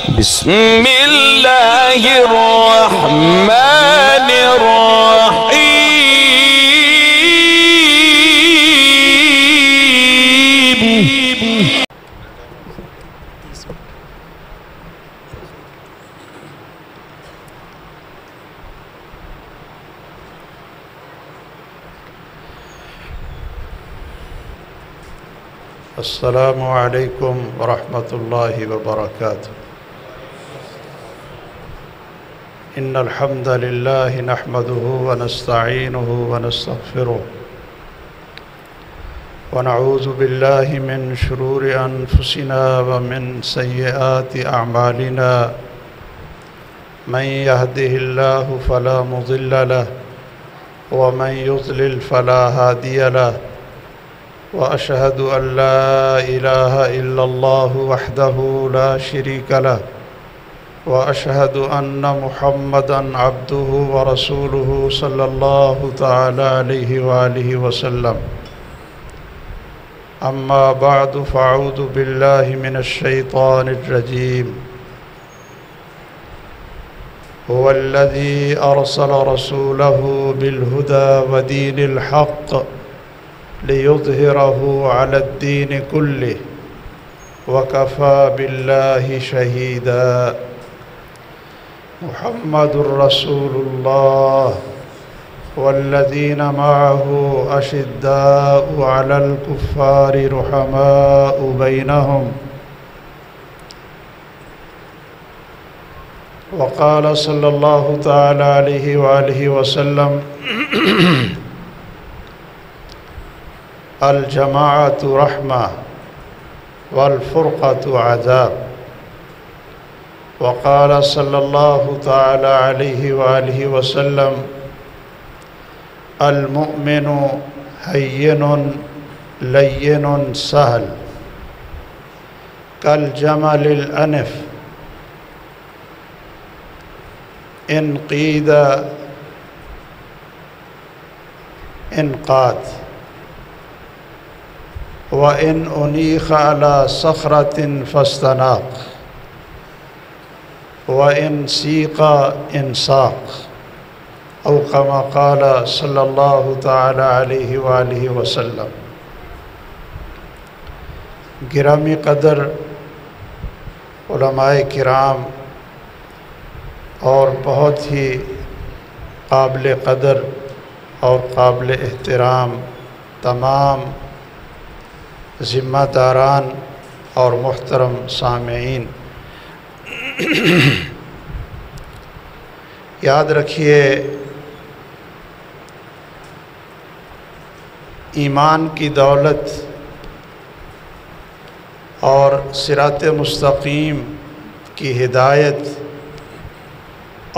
بسم الله الرحمن الرحيم. السلام علیکم ورحمۃ اللہ وبرکاتہ. ان الحمد للہ نحمده ونستعینه ونستغفره ونعوذ باللہ من شرور انفسنا ومن سیئات اعمالنا. من يهده الله فلا مضل له ومن يضلل فلا هادي له. وأشهد أن لا إله إلا الله وحده لا شريك له وأشهد أن محمدًا عبده ورسوله صلى الله تعالى عليه وآله وسلم. أما بعد فأعوذ بالله من الشيطان الرجيم. هو الذي أرسل رسوله بالهدى ودين الحق ليظهره على الدين كله وكفى بالله شهيدا. محمد رسول الله والذين معه أشداء على الكفار رحماء بينهم. وقال صلى الله تعالى عليه وآله وسلم الجماعة رحمة والفرقة عذاب. وقال صلى الله تعالى عليه وآله وسلم المؤمن هين لين سهل كالجمل الأنف إن قيد انقاد وَإِنْ أُنِيخَ عَلَى صَخْرَةٍ فَاسْتَنَاقَ وَإِنْ سِيقَ إِنْسَاقَ أو كما قال صلی اللہ تعالی علیہ وآلہ وسلم. گرامی قدر علماء کرام اور بہت ہی قابل قدر اور قابل احترام تمام ذمہ داران اور محترم سامعین، یاد رکھیے ایمان کی دولت اور صراط مستقیم کی ہدایت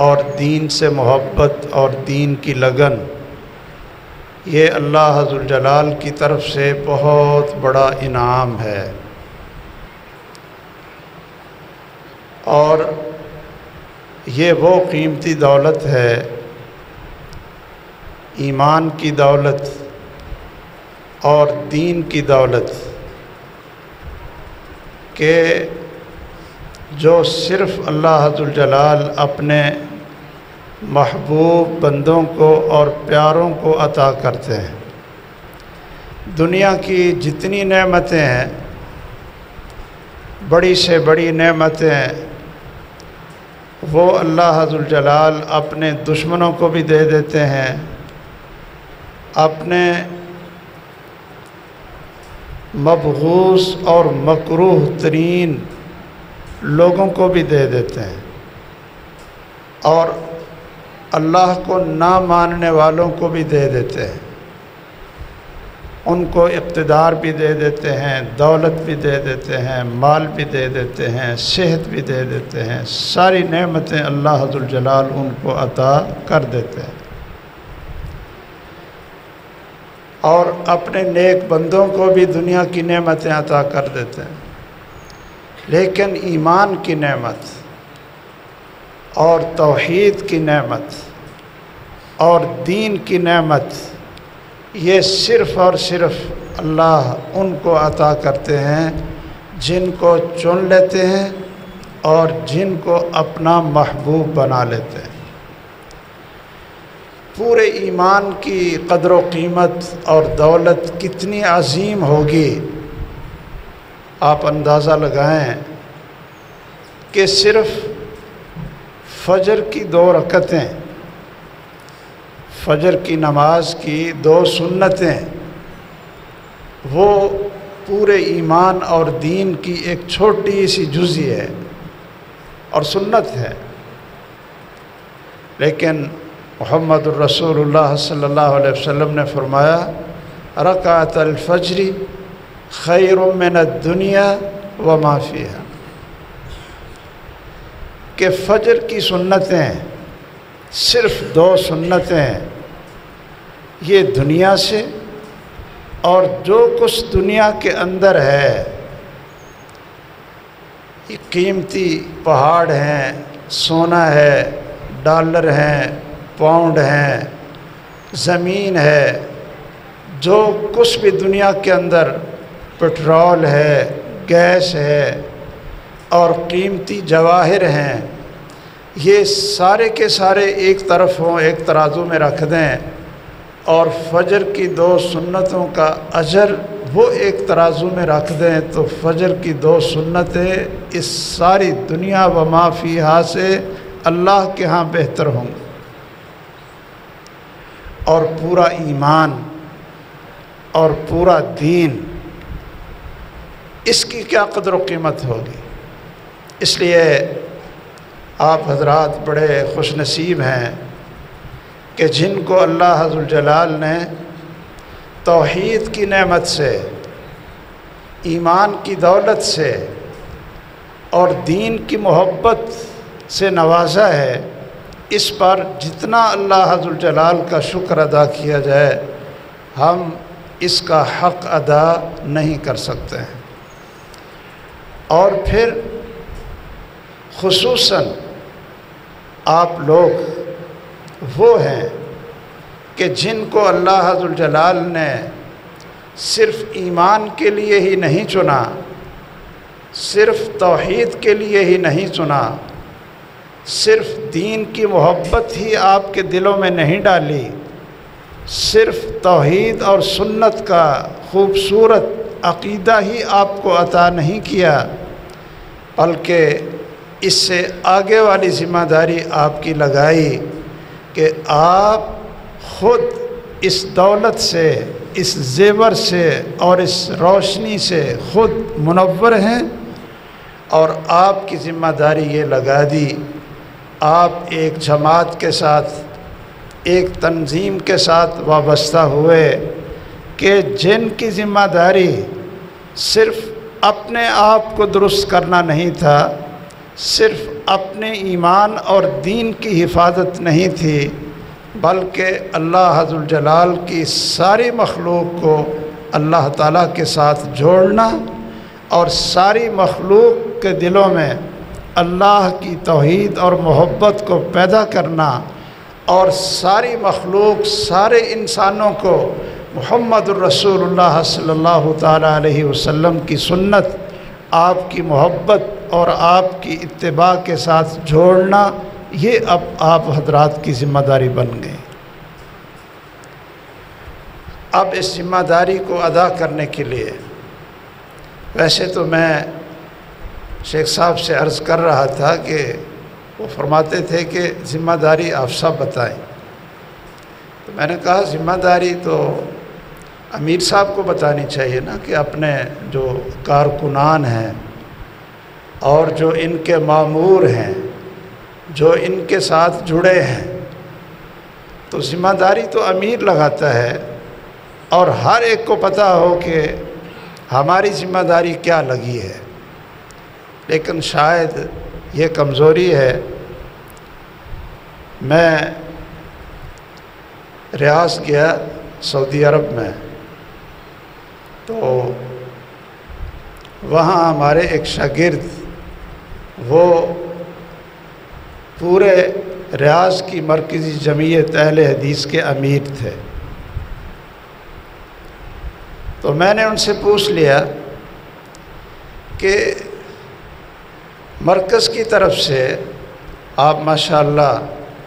اور دین سے محبت اور دین کی لگن، یہ اللہ ذوالجلال کی طرف سے بہت بڑا انعام ہے. اور یہ وہ قیمتی دولت ہے، ایمان کی دولت اور دین کی دولت، کہ جو صرف اللہ ذوالجلال اپنے محبوب بندوں کو اور پیاروں کو عطا کرتے ہیں. دنیا کی جتنی نعمتیں ہیں، بڑی سے بڑی نعمتیں، وہ اللہ ذوالجلال اپنے دشمنوں کو بھی دے دیتے ہیں، اپنے مبغوض اور مکروہ ترین لوگوں کو بھی دے دیتے ہیں، اور اللہ کو نہ ماننے والوں کو بھی دے دیتے ہیں. ان کو اقتدار بھی دے دیتے ہیں، دولت بھی دے دیتے ہیں، مال بھی دے دیتے ہیں، صحت بھی دے دیتے ہیں. ساری نعمتیں اللہ ذوالجلال ان کو عطا کر دیتے ہیں، اور اپنے نیک بندوں کو بھی دنیا کی نعمتیں عطا کر دیتے ہیں. لیکن ایمان کی نعمت اور توحید کی نعمت اور دین کی نعمت، یہ صرف اور صرف اللہ ان کو عطا کرتے ہیں جن کو چن لیتے ہیں اور جن کو اپنا محبوب بنا لیتے ہیں۔ پورے ایمان کی قدر و قیمت اور دولت کتنی عظیم ہوگی، آپ اندازہ لگائیں کہ صرف فجر کی 2 رکعتیں، فجر کی نماز کی 2 سنتیں، وہ پورے ایمان اور دین کی ایک چھوٹی سی جزء ہے اور سنت ہے، لیکن محمد الرسول اللہ صلی اللہ علیہ وسلم نے فرمایا رکعت الفجر خیر من الدنیا وما فیہا، کہ فجر کی سنتیں، صرف 2 سنتیں، یہ دنیا سے اور جو کچھ دنیا کے اندر ہے، یہ قیمتی پہاڑ ہیں، سونا ہے، ڈالر ہیں، پاؤنڈ ہیں، زمین ہے، جو کچھ بھی دنیا کے اندر پٹرول ہے، گیس ہے اور قیمتی جواہر ہیں، یہ سارے کے سارے ایک طرف ہوں، ایک ترازو میں رکھ دیں، اور فجر کی 2 سنتوں کا اجر وہ ایک ترازو میں رکھ دیں، تو فجر کی 2 سنتیں اس ساری دنیا و ما فیہا سے اللہ کے ہاں بہتر ہوں، اور پورا ایمان اور پورا دین، اس کی کیا قدر و قیمت ہوگی۔ اس لیے آپ حضرات بڑے خوش نصیب ہیں کہ جن کو اللہ عز الجلال نے توحید کی نعمت سے، ایمان کی دولت سے اور دین کی محبت سے نوازا ہے، اس پر جتنا اللہ عز الجلال کا شکر ادا کیا جائے، ہم اس کا حق ادا نہیں کر سکتے ہیں۔ اور پھر خصوصاً آپ لوگ وہ ہیں کہ جن کو اللہ عز الجلال نے صرف ایمان کے لیے ہی نہیں چنا، صرف توحید کے لیے ہی نہیں چنا، صرف دین کی محبت ہی آپ کے دلوں میں نہیں ڈالی، صرف توحید اور سنت کا خوبصورت عقیدہ ہی آپ کو عطا نہیں کیا، بلکہ اس سے آگے والی ذمہ داری آپ کی لگائی کہ آپ خود اس دولت سے، اس زیور سے اور اس روشنی سے خود منور ہیں، اور آپ کی ذمہ داری یہ لگا دی، آپ ایک جماعت کے ساتھ، ایک تنظیم کے ساتھ وابستہ ہوئے کہ جن کی ذمہ داری صرف اپنے آپ کو درست کرنا نہیں تھا، صرف اپنے ایمان اور دین کی حفاظت نہیں تھی، بلکہ اللہ عز الجلال کی ساری مخلوق کو اللہ تعالیٰ کے ساتھ جوڑنا اور ساری مخلوق کے دلوں میں اللہ کی توحید اور محبت کو پیدا کرنا، اور ساری مخلوق، سارے انسانوں کو محمد الرسول اللہ صلی اللہ تعالیٰ علیہ وسلم کی سنت، آپ کی محبت اور آپ کی اتباع کے ساتھ جوڑنا، یہ اب آپ حضرات کی ذمہ داری بن گئی۔ اب اس ذمہ داری کو ادا کرنے کے لیے، ویسے تو میں شیخ صاحب سے عرض کر رہا تھا کہ وہ فرماتے تھے کہ ذمہ داری آپ سب بتائیں، تو میں نے کہا ذمہ داری تو امیر صاحب کو بتانی چاہیے نا، کہ اپنے جو کارکنان ہیں اور جو ان کے مامور ہیں، جو ان کے ساتھ جڑے ہیں، تو ذمہ داری تو امیر لگاتا ہے، اور ہر ایک کو پتہ ہو کہ ہماری ذمہ داری کیا لگی ہے۔ لیکن شاید یہ کمزوری ہے۔ میں ریاض گیا سعودی عرب میں، تو وہاں ہمارے ایک شاگرد، وہ پورے ریاض کی مرکزی جمعیت اہل حدیث کے امیر تھے۔ تو میں نے ان سے پوچھ لیا کہ مرکز کی طرف سے آپ ماشاءاللہ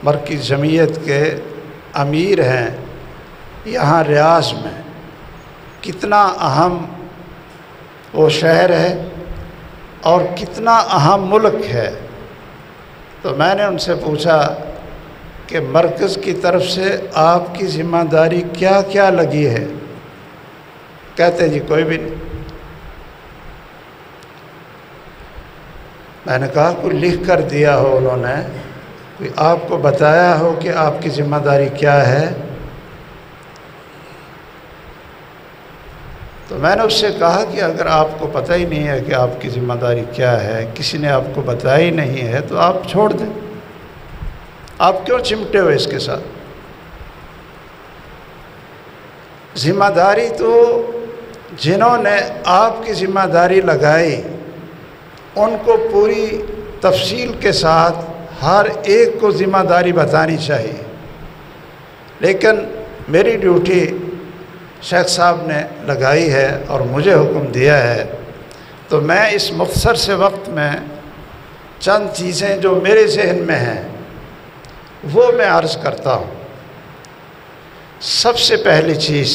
مرکز جمعیت کے امیر ہیں یہاں ریاض میں، کتنا اہم وہ شہر ہے اور کتنا اہم ملک ہے۔ تو میں نے ان سے پوچھا کہ مرکز کی طرف سے آپ کی ذمہ داری کیا کیا لگی ہے؟ کہتے جی کوئی بھی نہیں۔ میں نے کہا کوئی لکھ کر دیا ہو انہوں نے، کوئی آپ کو بتایا ہو کہ آپ کی ذمہ داری کیا ہے؟ تو میں نے اس سے کہا کہ اگر آپ کو پتہ ہی نہیں ہے کہ آپ کی ذمہ داری کیا ہے، کسی نے آپ کو بتایا ہی نہیں ہے، تو آپ چھوڑ دیں، آپ کیوں چمٹے ہوئے اس کے ساتھ؟ ذمہ داری تو جنہوں نے آپ کی ذمہ داری لگائی ان کو پوری تفصیل کے ساتھ ہر ایک کو ذمہ داری بتانی چاہیے، لیکن میری ڈیوٹی شیخ صاحب نے لگائی ہے اور مجھے حکم دیا ہے، تو میں اس مختصر سے وقت میں چند چیزیں جو میرے ذہن میں ہیں وہ میں عرض کرتا ہوں۔ سب سے پہلی چیز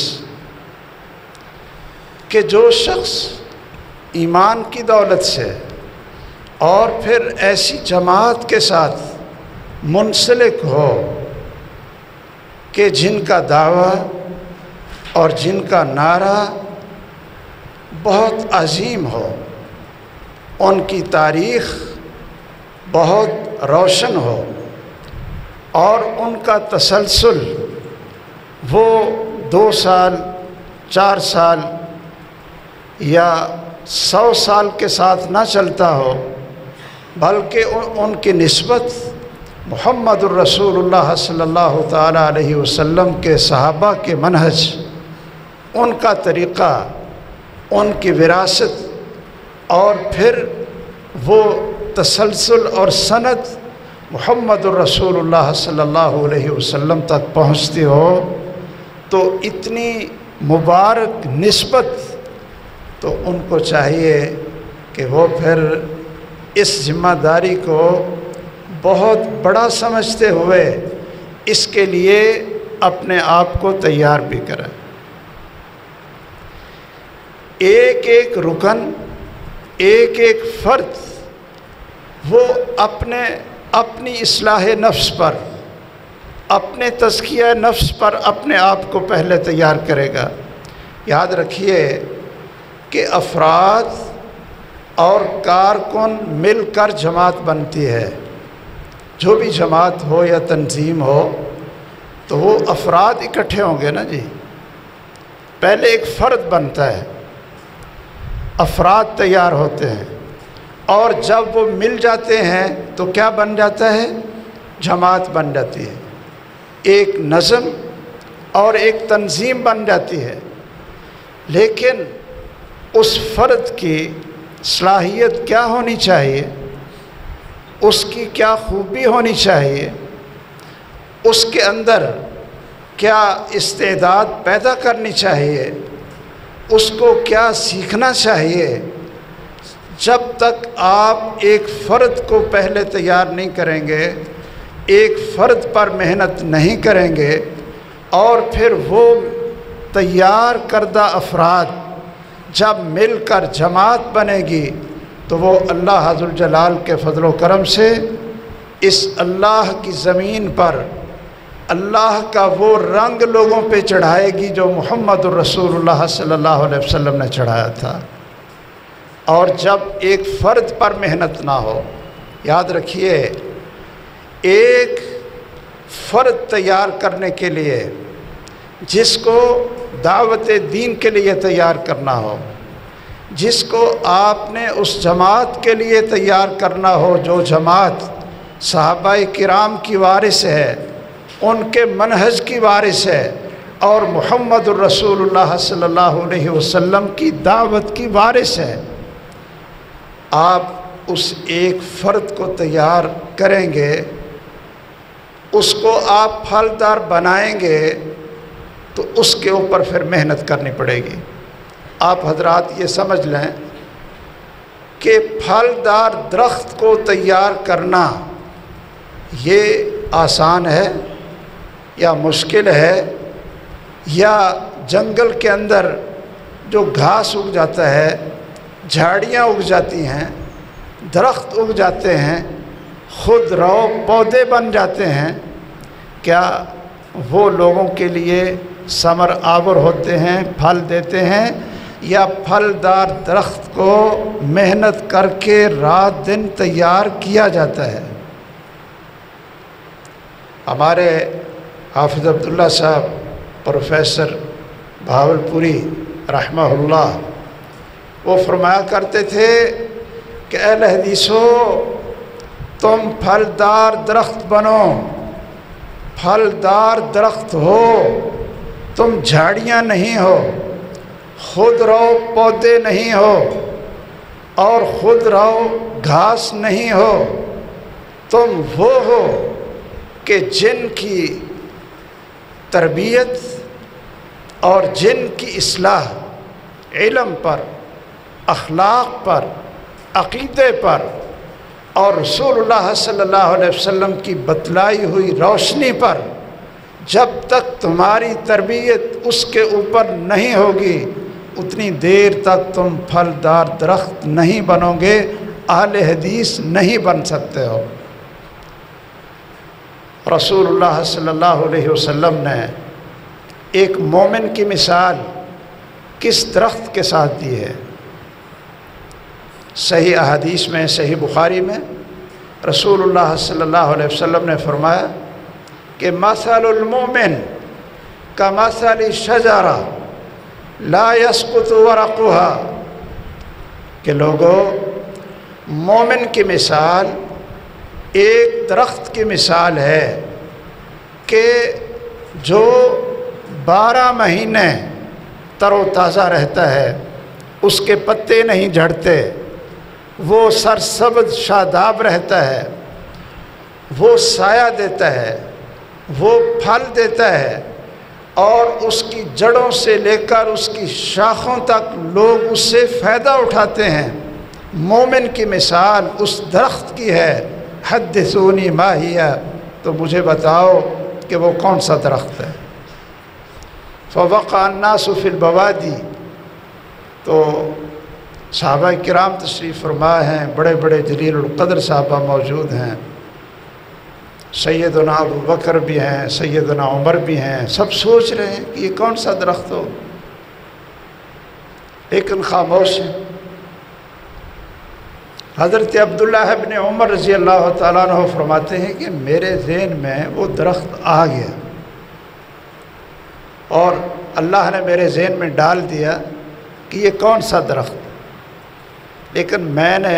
کہ جو شخص ایمان کی دولت سے اور پھر ایسی جماعت کے ساتھ منسلک ہو کہ جن کا دعویٰ اور جن کا نعرہ بہت عظیم ہو، ان کی تاریخ بہت روشن ہو اور ان کا تسلسل وہ 2 سال 4 سال یا 100 سال کے ساتھ نہ چلتا ہو، بلکہ ان کی نسبت محمد الرسول اللہ صلی اللہ تعالیٰ علیہ وسلم کے صحابہ کے منہج، ان کا طریقہ، ان کی وراثت اور پھر وہ تسلسل اور سند محمد الرسول اللہ صلی اللہ علیہ وسلم تک پہنچتی ہو، تو اتنی مبارک نسبت تو ان کو چاہیے کہ وہ پھر اس ذمہ داری کو بہت بڑا سمجھتے ہوئے اس کے لیے اپنے آپ کو تیار بھی کریں۔ ایک ایک رکن، ایک ایک فرد وہ اپنی اصلاح نفس پر، اپنے تزکیہ نفس پر اپنے آپ کو پہلے تیار کرے گا۔ یاد رکھیے کہ افراد اور کارکن مل کر جماعت بنتی ہے۔ جو بھی جماعت ہو یا تنظیم ہو تو وہ افراد اکٹھے ہوں گے نا جی، پہلے ایک فرد بنتا ہے، افراد تیار ہوتے ہیں، اور جب وہ مل جاتے ہیں تو کیا بن جاتا ہے؟ جماعت بن جاتی ہے، ایک نظم اور ایک تنظیم بن جاتی ہے۔ لیکن اس فرد کی صلاحیت کیا ہونی چاہیے، اس کی کیا خوبی ہونی چاہیے، اس کے اندر کیا استعداد پیدا کرنی چاہیے، اس کو کیا سیکھنا چاہیے، جب تک آپ ایک فرد کو پہلے تیار نہیں کریں گے، ایک فرد پر محنت نہیں کریں گے، اور پھر وہ تیار کردہ افراد جب مل کر جماعت بنے گی تو وہ اللہ ذوالجلال کے فضل و کرم سے اس اللہ کی زمین پر اللہ کا وہ رنگ لوگوں پہ چڑھائے گی جو محمد الرسول اللہ صلی اللہ علیہ وسلم نے چڑھایا تھا۔ اور جب ایک فرد پر محنت نہ ہو، یاد رکھیے ایک فرد تیار کرنے کے لیے جس کو دعوت دین کے لیے تیار کرنا ہو، جس کو آپ نے اس جماعت کے لیے تیار کرنا ہو جو جماعت صحابہ کرام کی وارث ہے، ان کے منہج کی وارث ہے اور محمد الرسول اللہ صلی اللہ علیہ وسلم کی دعوت کی وارث ہے، آپ اس ایک فرد کو تیار کریں گے، اس کو آپ پھلدار بنائیں گے تو اس کے اوپر پھر محنت کرنی پڑے گی۔ آپ حضرات یہ سمجھ لیں کہ پھلدار درخت کو تیار کرنا یہ آسان ہے یا مشکل ہے، یا جنگل کے اندر جو گھاس اگ جاتا ہے، جھاڑیاں اگ جاتی ہیں، درخت اگ جاتے ہیں، خود رو پودے بن جاتے ہیں، کیا وہ لوگوں کے لیے ثمر آور ہوتے ہیں، پھل دیتے ہیں، یا پھلدار درخت کو محنت کر کے رات دن تیار کیا جاتا ہے؟ ہمارے حافظ عبداللہ صاحب پروفیسر بہاولپوری رحمہ اللہ وہ فرمایا کرتے تھے کہ اہل حدیثو، تم پھلدار درخت بنو، پھلدار درخت ہو، تم جھاڑیاں نہیں ہو، خود رو پودے نہیں ہو اور خود رو گھاس نہیں ہو، تم وہ ہو کہ جن کی تربیت اور جن کی اصلاح علم پر، اخلاق پر، عقیدے پر اور رسول اللہ صلی اللہ علیہ وسلم کی بتلائی ہوئی روشنی پر، جب تک تمہاری تربیت اس کے اوپر نہیں ہوگی اتنی دیر تک تم پھلدار درخت نہیں بنو گے، اہل حدیث نہیں بن سکتے ہو۔ رسول اللہ صلی اللہ علیہ وسلم نے ایک مومن کی مثال کس درخت کے ساتھ دی ہے؟ صحیح احادیث میں، صحیح بخاری میں رسول اللہ صلی اللہ علیہ وسلم نے فرمایا کہ مثل المؤمن کمثل شجرہ لا يسقط ورقها، کہ لوگوں، مومن کی مثال ایک درخت کی مثال ہے کہ جو 12 مہینے تر و تازہ رہتا ہے، اس کے پتے نہیں جھڑتے، وہ سرسبز شاداب رہتا ہے، وہ سایہ دیتا ہے، وہ پھل دیتا ہے، اور اس کی جڑوں سے لے کر اس کی شاخوں تک لوگ اس سے فائدہ اٹھاتے ہیں۔ مومن کی مثال اس درخت کی ہے۔ حدثونی ما ہی، تو مجھے بتاؤ کہ وہ کون سا درخت ہے؟ فوقع الناس فی البوادی، تو صحابہ کرام تشریف فرما ہیں، بڑے بڑے جلیل القدر صحابہ موجود ہیں، سیدنا ابو بکر بھی ہیں، سیدنا عمر بھی ہیں، سب سوچ رہے ہیں کہ یہ کون سا درخت ہو، لیکن خاموش ہیں۔ حضرت عبداللہ ابن عمر رضی اللہ تعالیٰ عنہ فرماتے ہیں کہ میرے ذہن میں وہ درخت آ گیا اور اللہ نے میرے ذہن میں ڈال دیا کہ یہ کون سا درخت، لیکن میں نے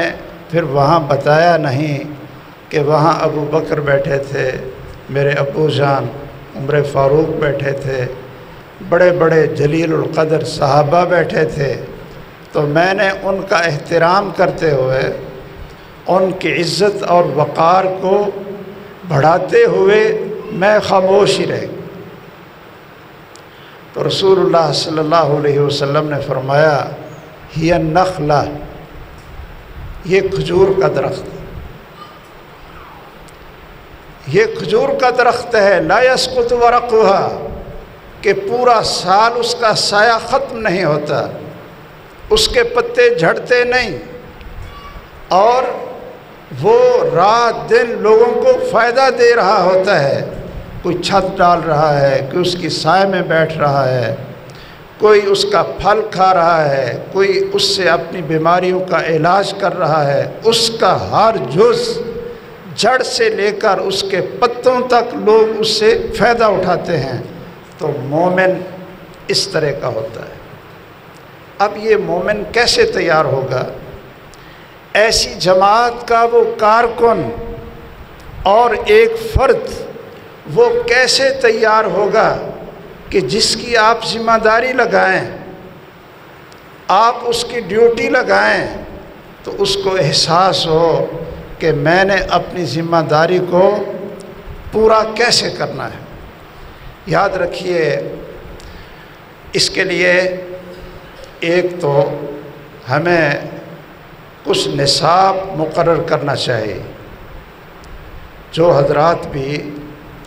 پھر وہاں بتایا نہیں کہ وہاں ابو بکر بیٹھے تھے، میرے ابو جان عمر فاروق بیٹھے تھے، بڑے بڑے جلیل القدر صحابہ بیٹھے تھے، تو میں نے ان کا احترام کرتے ہوئے ان کی عزت اور وقار کو بڑھاتے ہوئے میں خاموش ہی رہ گیا۔ تو رسول اللہ صلی اللہ علیہ وسلم نے فرمایا ہی النخلہ، یہ کھجور کا درخت ہے، یہ کھجور کا درخت ہے، لا يسقط ورقها، کہ پورا سال اس کا سایہ ختم نہیں ہوتا، اس کے پتے جھڑتے نہیں، اور وہ رات دن لوگوں کو فائدہ دے رہا ہوتا ہے، کوئی چھت ڈال رہا ہے، کوئی اس کی سائے میں بیٹھ رہا ہے، کوئی اس کا پھل کھا رہا ہے، کوئی اس سے اپنی بیماریوں کا علاج کر رہا ہے، اس کا ہر جز جڑ سے لے کر اس کے پتوں تک لوگ اس سے فائدہ اٹھاتے ہیں۔ تو مومن اس طرح کا ہوتا ہے۔ اب یہ مومن کیسے تیار ہوگا؟ ایسی جماعت کا وہ کارکن اور ایک فرد وہ کیسے تیار ہوگا کہ جس کی آپ ذمہ داری لگائیں، آپ اس کی ڈیوٹی لگائیں، تو اس کو احساس ہو کہ میں نے اپنی ذمہ داری کو پورا کیسے کرنا ہے۔ یاد رکھیے، اس کے لیے ایک تو ہمیں کچھ نصاب مقرر کرنا چاہیے۔ جو حضرات بھی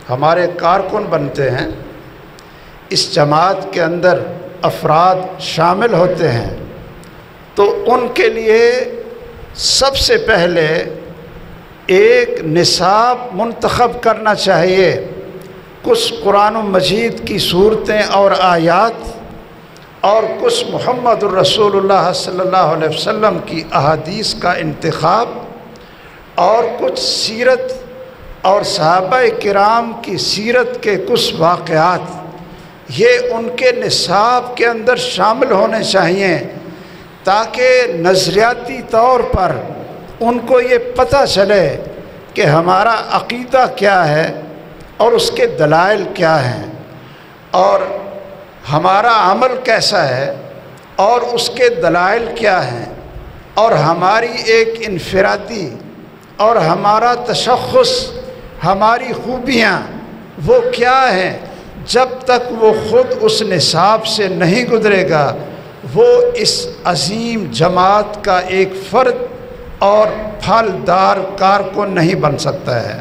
ہمارے کارکن بنتے ہیں، اس جماعت کے اندر افراد شامل ہوتے ہیں، تو ان کے لیے سب سے پہلے ایک نصاب منتخب کرنا چاہیے۔ کچھ قرآن مجید کی صورتیں اور آیات اور کچھ محمد الرسول اللہ صلی اللہ علیہ وسلم کی احادیث کا انتخاب اور کچھ سیرت اور صحابہ کرام کی سیرت کے کچھ واقعات، یہ ان کے نصاب کے اندر شامل ہونے چاہیے، تاکہ نظریاتی طور پر ان کو یہ پتہ چلے کہ ہمارا عقیدہ کیا ہے اور اس کے دلائل کیا ہیں، اور ہمارا عمل کیسا ہے اور اس کے دلائل کیا ہیں، اور ہماری ایک انفرادی اور ہمارا تشخص، ہماری خوبیاں وہ کیا ہیں۔ جب تک وہ خود اس نصاب سے نہیں گزرے گا، وہ اس عظیم جماعت کا ایک فرد اور پھلدار کارکن نہیں بن سکتا ہے۔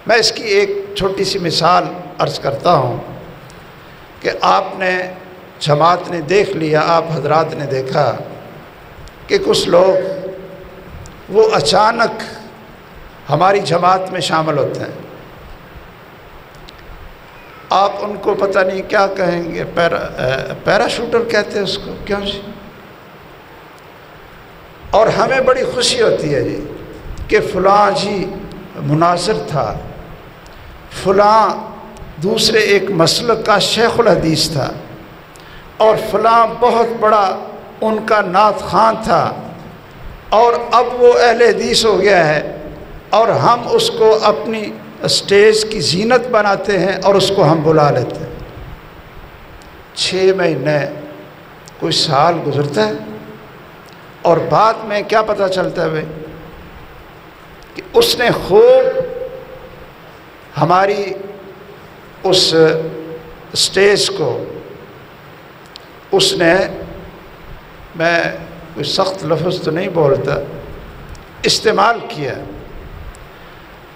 میں اس کی ایک چھوٹی سی مثال عرض کرتا ہوں کہ آپ نے جماعت نے دیکھ لیا، آپ حضرات نے دیکھا کہ کچھ لوگ وہ اچانک ہماری جماعت میں شامل ہوتے ہیں۔ آپ ان کو پتہ نہیں کیا کہیں گے، پیراشوٹر کہتے ہیں اس کو، کیوں جی؟ اور ہمیں بڑی خوشی ہوتی ہے جی کہ فلاں جی مناظر تھا، فلاں دوسرے ایک مسلک کا شیخ الحدیث تھا، اور فلاں بہت بڑا ان کا نعت خواں تھا، اور اب وہ اہل حدیث ہو گیا ہے، اور ہم اس کو اپنی اسٹیج کی زینت بناتے ہیں اور اس کو ہم بلا لیتے ہیں۔ 6 مہینے کوئی سال گزرتا ہے اور بعد میں کیا پتہ چلتا ہے کہ اس نے خوب ہماری اس اسٹیج کو اس نے، میں کوئی سخت لفظ تو نہیں بولتا، استعمال کیا،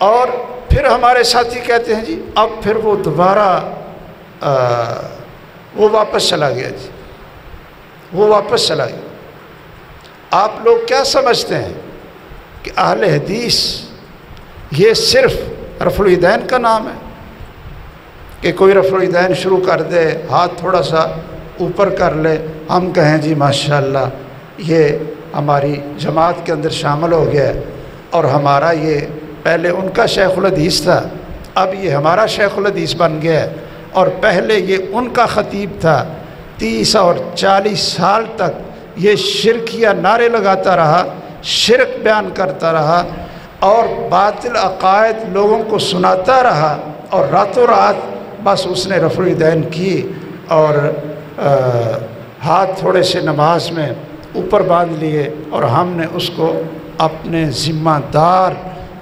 اور پھر ہمارے ساتھی کہتے ہیں جی اب پھر وہ دوبارہ وہ واپس چلا گیا جی، وہ واپس چلا گیا۔ آپ لوگ کیا سمجھتے ہیں کہ اہل حدیث یہ صرف رفع الیدین کا نام ہے کہ کوئی رفع الیدین شروع کر دے، ہاتھ تھوڑا سا اوپر کر لے، ہم کہیں جی ماشاءاللہ یہ ہماری جماعت کے اندر شامل ہو گیا ہے، اور ہمارا یہ پہلے ان کا شیخ الحدیث تھا، اب یہ ہمارا شیخ الحدیث بن گیا ہے، اور پہلے یہ ان کا خطیب تھا۔ 30 اور 40 سال تک یہ شرکیہ نعرے لگاتا رہا، شرک بیان کرتا رہا، اور باطل عقائد لوگوں کو سناتا رہا، اور راتوں رات بس اس نے رفع الیدین کی، اور ہاتھ تھوڑے سے نماز میں اوپر باندھ لیے، اور ہم نے اس کو اپنے ذمہ دار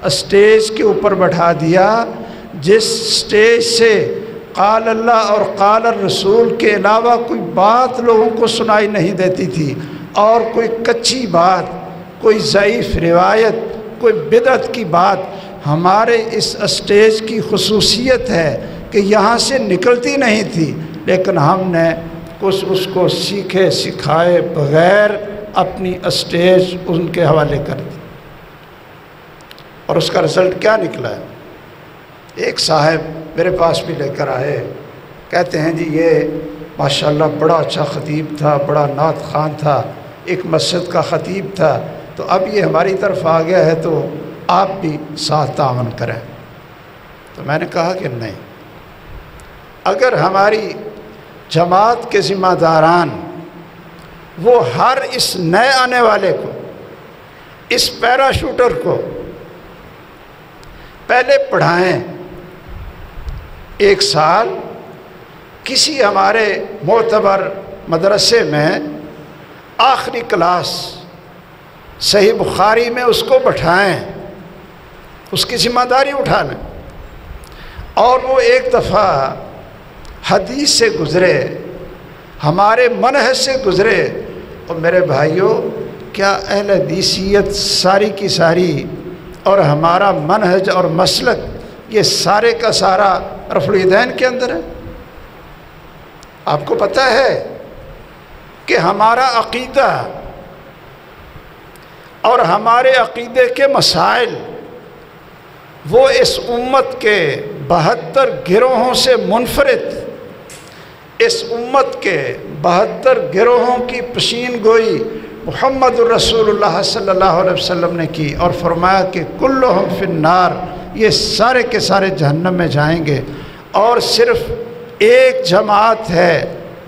اسٹیج کے اوپر بٹھا دیا، جس اسٹیج سے قال اللہ اور قال الرسول کے علاوہ کوئی بات لوگوں کو سنائی نہیں دیتی تھی، اور کوئی کچی بات، کوئی ضعیف روایت، کوئی بدعت کی بات ہمارے اس اسٹیج کی خصوصیت ہے کہ یہاں سے نکلتی نہیں تھی، لیکن ہم نے کچھ اس کو سیکھے سکھائے بغیر اپنی اسٹیج ان کے حوالے کر دی، اور اس کا رزلٹ کیا نکلا ہے؟ ایک صاحب میرے پاس بھی لے کر آئے، کہتے ہیں جی یہ ماشاءاللہ بڑا اچھا خطیب تھا، بڑا نعت خواں تھا، ایک مسجد کا خطیب تھا، تو اب یہ ہماری طرف آ گیا ہے تو آپ بھی ساتھ تعاون کریں۔ تو میں نے کہا کہ نہیں، اگر ہماری جماعت کے ذمہ داران وہ ہر اس نئے آنے والے کو، اس پیراشوٹر کو پہلے پڑھائیں، 1 سال کسی ہمارے معتبر مدرسے میں آخری کلاس صحیح بخاری میں اس کو بٹھائیں، اس کی ذمہ داری اٹھا لیں، اور وہ ایک دفعہ حدیث سے گزرے، ہمارے منہج سے گزرے۔ اور میرے بھائیوں، کیا اہل حدیثیت ساری کی ساری اور ہمارا منہج اور مسلک یہ سارے کا سارا رفع الیدین کے اندر ہے؟ آپ کو پتہ ہے کہ ہمارا عقیدہ اور ہمارے عقیدے کے مسائل وہ اس امت کے 72 گروہوں سے منفرد، اس امت کے 72 گروہوں کی پشین گوئی محمد الرسول اللہ صلی اللہ علیہ وسلم نے کی، اور فرمایا کہ کلہم فی النار، یہ سارے کے سارے جہنم میں جائیں گے، اور صرف ایک جماعت ہے،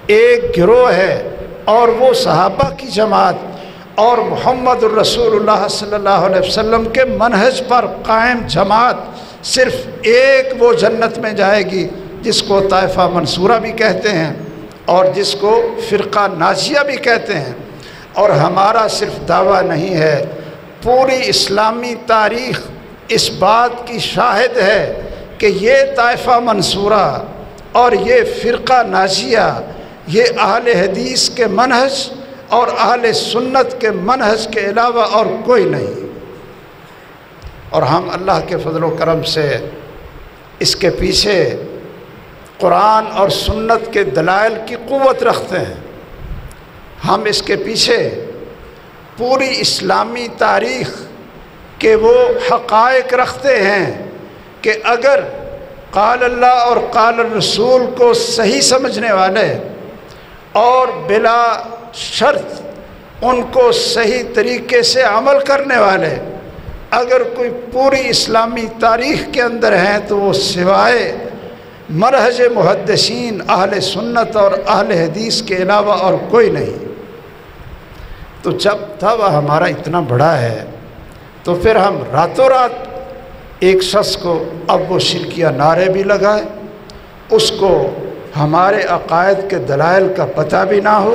ایک گروہ ہے، اور وہ صحابہ کی جماعت اور محمد الرسول اللہ صلی اللہ علیہ وسلم کے منہج پر قائم جماعت، صرف ایک وہ جنت میں جائے گی جس کو طائفہ منصورہ بھی کہتے ہیں اور جس کو فرقہ ناجیہ بھی کہتے ہیں۔ اور ہمارا صرف دعویٰ نہیں ہے، پوری اسلامی تاریخ اس بات کی شاہد ہے کہ یہ طائفہ منصورہ اور یہ فرقہ ناجیہ یہ اہل حدیث کے منہج اور اہل سنت کے منہج کے علاوہ اور کوئی نہیں، اور ہم اللہ کے فضل و کرم سے اس کے پیچھے قرآن اور سنت کے دلائل کی قوت رکھتے ہیں۔ ہم اس کے پیچھے پوری اسلامی تاریخ کے وہ حقائق رکھتے ہیں کہ اگر قال اللہ اور قال الرسول کو صحیح سمجھنے والے اور بلا شرط ان کو صحیح طریقے سے عمل کرنے والے اگر کوئی پوری اسلامی تاریخ کے اندر ہیں تو وہ سوائے منہج محدثین اہل سنت اور اہل حدیث کے علاوہ اور کوئی نہیں۔ تو جب دعویٰ ہمارا اتنا بڑا ہے تو پھر ہم راتوں رات ایک شخص کو اب وہ شرکیہ نعرے بھی لگائے، اس کو ہمارے عقائد کے دلائل کا پتہ بھی نہ ہو،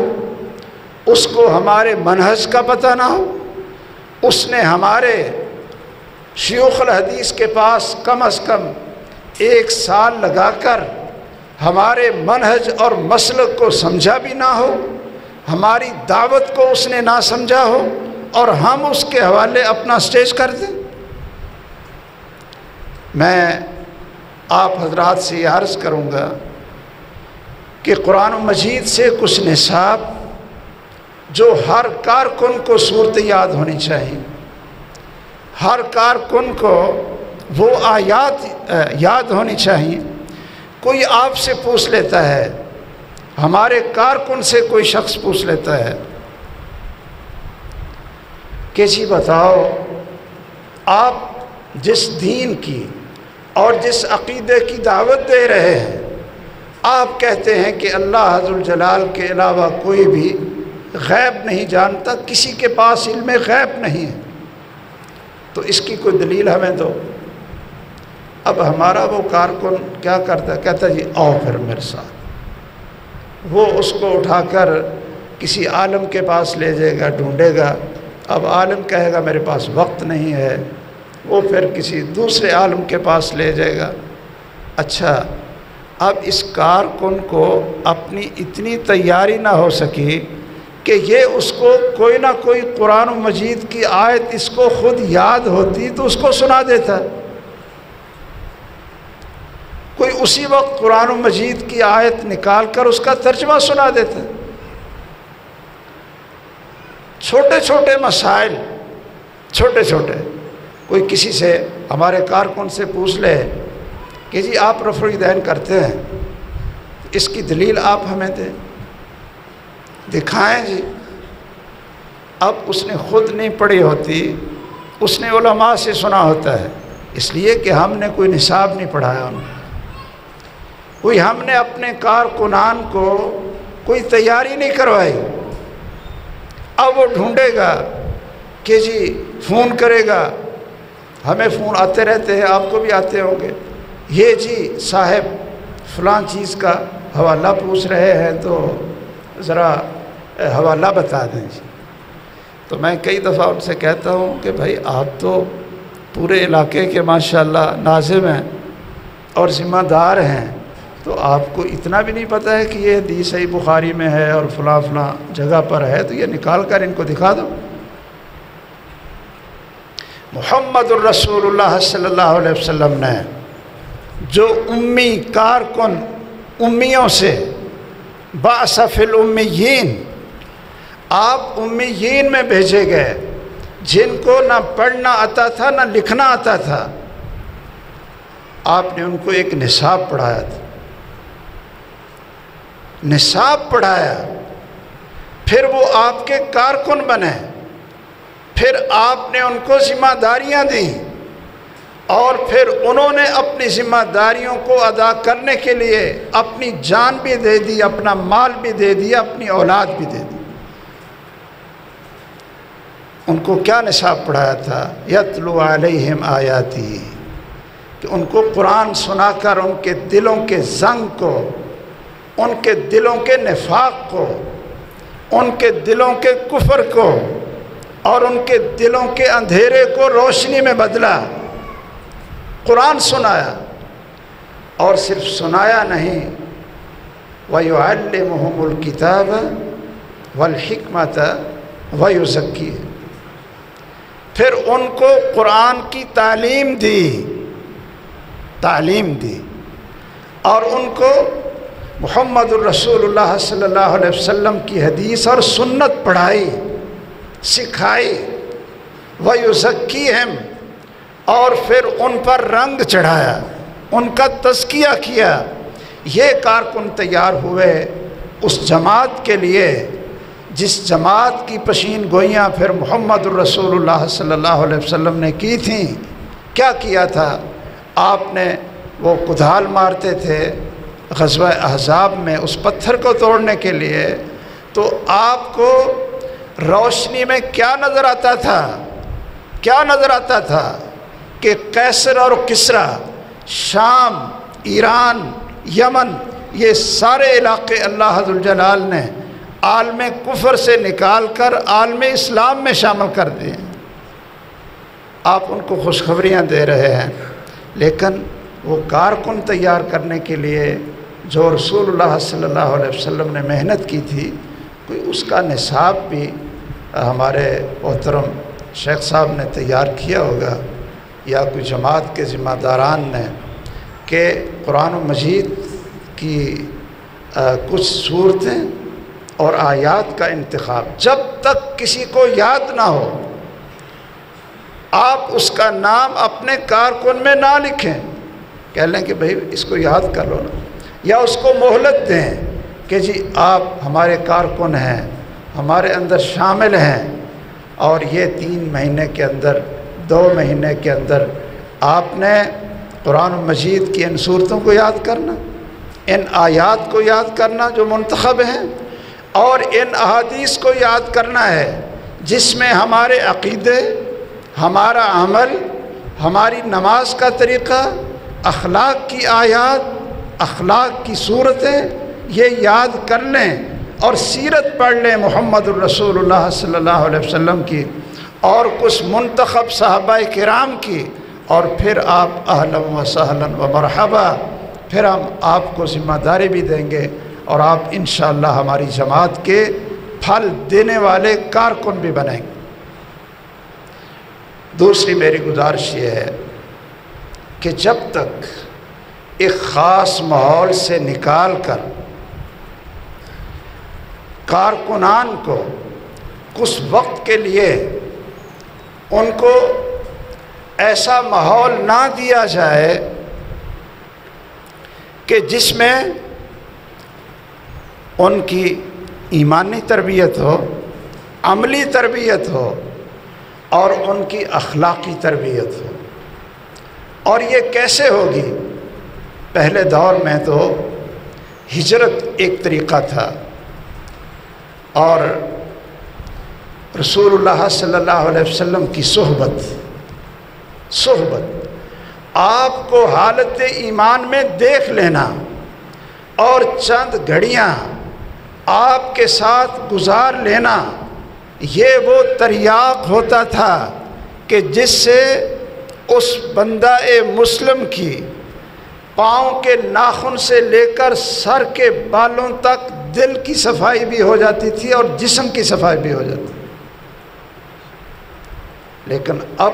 اس کو ہمارے منہج کا پتہ نہ ہو، اس نے ہمارے شیوخ الحدیث کے پاس کم از کم 1 سال لگا کر ہمارے منہج اور مسلک کو سمجھا بھی نہ ہو، ہماری دعوت کو اس نے نہ سمجھا ہو، اور ہم اس کے حوالے اپنا سٹیج کر دیں۔ میں آپ حضرات سے یہ عرض کروں گا کہ قرآن مجید سے کچھ نصاب جو ہر کارکن کو صورت یاد ہونی چاہیے، ہر کارکن کو وہ آیات یاد ہونی چاہیے۔ کوئی آپ سے پوچھ لیتا ہے، ہمارے کارکن سے کوئی شخص پوچھ لیتا ہے کہ جی بتاؤ آپ جس دین کی اور جس عقیدے کی دعوت دے رہے ہیں، آپ کہتے ہیں کہ اللہ عز الجلال کے علاوہ کوئی بھی غیب نہیں جانتا، کسی کے پاس علم غیب نہیں ہے، تو اس کی کوئی دلیل ہمیں دو۔ اب ہمارا وہ کارکن کیا کرتا ہے؟ کہتا ہے جی آؤ پھر میرے ساتھ۔ وہ اس کو اٹھا کر کسی عالم کے پاس لے جائے گا، ڈھونڈے گا۔ اب عالم کہے گا میرے پاس وقت نہیں ہے، وہ پھر کسی دوسرے عالم کے پاس لے جائے گا۔ اچھا، اب اس کارکن کو اپنی اتنی تیاری نہ ہو سکی کہ یہ اس کو کوئی نہ کوئی قرآن مجید کی آیت اس کو خود یاد ہوتی تو اس کو سنا دیتا، کوئی اسی وقت قرآن مجید کی آیت نکال کر اس کا ترجمہ سنا دیتا۔ چھوٹے چھوٹے مسائل، چھوٹے چھوٹے، کوئی کسی سے ہمارے کارکن سے پوچھ لے کہ جی آپ رفع الیدین کرتے ہیں، اس کی دلیل آپ ہمیں دیں، دکھائیں جی۔ اب اس نے خود نہیں پڑھی ہوتی، اس نے علماء سے سنا ہوتا ہے، اس لیے کہ ہم نے کوئی نصاب نہیں پڑھایا انہیں، کوئی ہم نے اپنے کارکنان کو کوئی تیاری نہیں کروائی۔ اب وہ ڈھونڈے گا کہ جی فون کرے گا، ہمیں فون آتے رہتے ہیں، آپ کو بھی آتے ہوں گے، یہ جی صاحب فلاں چیز کا حوالہ پوچھ رہے ہیں تو ذرا حوالہ بتا دیں جی۔ تو میں کئی دفعہ ان سے کہتا ہوں کہ بھائی آپ تو پورے علاقے کے ماشاءاللہ ناظم ہیں اور ذمہ دار ہیں، تو آپ کو اتنا بھی نہیں پتہ ہے کہ یہ حدیث صحیح بخاری میں ہے اور فلاں فلاں جگہ پر ہے، تو یہ نکال کر ان کو دکھا دو۔ محمد الرسول صلی اللہ علیہ وسلم نے جو امی کارکن امیوں سے بعث فی الامیین، آپ امیین میں بھیجے گئے جن کو نہ پڑھنا آتا تھا نہ لکھنا آتا تھا، آپ نے ان کو ایک نصاب پڑھایا تھا، نصاب پڑھایا، پھر وہ آپ کے کارکن بنے، پھر آپ نے ان کو ذمہ داریاں دیں، اور پھر انہوں نے اپنی ذمہ داریوں کو ادا کرنے کے لیے اپنی جان بھی دے دی، اپنا مال بھی دے دیا، اپنی اولاد بھی دے دی۔ ان کو کیا نصاب پڑھایا تھا؟ یتلو علیہم آیاتی، کہ ان کو قرآن سنا کر ان کے دلوں کے زنگ کو، ان کے دلوں کے نفاق کو، ان کے دلوں کے کفر کو اور ان کے دلوں کے اندھیرے کو روشنی میں بدلا۔ قرآن سنایا، اور صرف سنایا نہیں، وَيُعَلِّمُهُمُ الْكِتَابَ وَالْحِكْمَةَ وَيُزَكِّيهِمْ، پھر ان کو قرآن کی تعلیم دی اور ان کو محمد الرسول اللہ صلی اللہ علیہ وسلم کی حدیث اور سنت پڑھائی، سکھائی، وَيُزَكِّيهِمْ، اور پھر ان پر رنگ چڑھایا، ان کا تزکیہ کیا۔ یہ کارکن تیار ہوئے اس جماعت کے لیے جس جماعت کی پشین گوئیاں پھر محمد الرسول اللہ صلی اللہ علیہ وسلم نے کی تھیں۔ کیا کیا تھا؟ آپ نے وہ کدال مارتے تھے غزوہ احزاب میں اس پتھر کو توڑنے کے لیے، تو آپ کو روشنی میں کیا نظر آتا تھا؟ کیا نظر آتا تھا کہ قیصر اور کسریٰ، شام، ایران، یمن، یہ سارے علاقے اللہ ذوالجلال نے عالم کفر سے نکال کر عالم اسلام میں شامل کر دیے۔ آپ ان کو خوشخبریاں دے رہے ہیں، لیکن وہ کارکن تیار کرنے کے لیے جو رسول اللہ صلی اللہ علیہ وسلم نے محنت کی تھی، کوئی اس کا نصاب بھی ہمارے محترم شیخ صاحب نے تیار کیا ہوگا، یا کوئی جماعت کے ذمہ داران نے، کہ قرآن مجید کی کچھ صورتیں اور آیات کا انتخاب جب تک کسی کو یاد نہ ہو، آپ اس کا نام اپنے کارکن میں نہ لکھیں، کہہ لیں کہ بھئی اس کو یاد کر لو نا، یا اس کو مہلت دیں کہ جی آپ ہمارے کارکن ہیں، ہمارے اندر شامل ہیں، اور یہ 3 مہینے کے اندر، 2 مہینے کے اندر آپ نے قرآن مجید کی ان صورتوں کو یاد کرنا، ان آیات کو یاد کرنا جو منتخب ہیں، اور ان احادیث کو یاد کرنا ہے جس میں ہمارے عقیدے، ہمارا عمل، ہماری نماز کا طریقہ، اخلاق کی آیات، اخلاق کی صورتیں یہ یاد کر لیں، اور سیرت پڑھ لیں محمد الرسول اللہ صلی اللہ علیہ وسلم کی اور کچھ منتخب صحابہ کرام کی، اور پھر آپ اہلا و سہلا و مرحبا، پھر ہم آپ کو ذمہ داری بھی دیں گے، اور آپ انشاءاللہ ہماری جماعت کے پھل دینے والے کارکن بھی بنیں گے۔ دوسری میری گزارش یہ ہے کہ جب تک ایک خاص ماحول سے نکال کر کارکنان کو کچھ وقت کے لیے ان کو ایسا ماحول نہ دیا جائے کہ جس میں ان کی ایمانی تربیت ہو، عملی تربیت ہو، اور ان کی اخلاقی تربیت ہو۔ اور یہ کیسے ہوگی؟ پہلے دور میں تو ہجرت ایک طریقہ تھا، اور رسول اللہ صلی اللہ علیہ وسلم کی صحبت آپ کو حالت ایمان میں دیکھ لینا اور چند گھڑیاں آپ کے ساتھ گزار لینا، یہ وہ تریاق ہوتا تھا کہ جس سے اس بندہ مسلم کی پاؤں کے ناخن سے لے کر سر کے بالوں تک دل کی صفائی بھی ہو جاتی تھی اور جسم کی صفائی بھی ہو جاتی۔ لیکن اب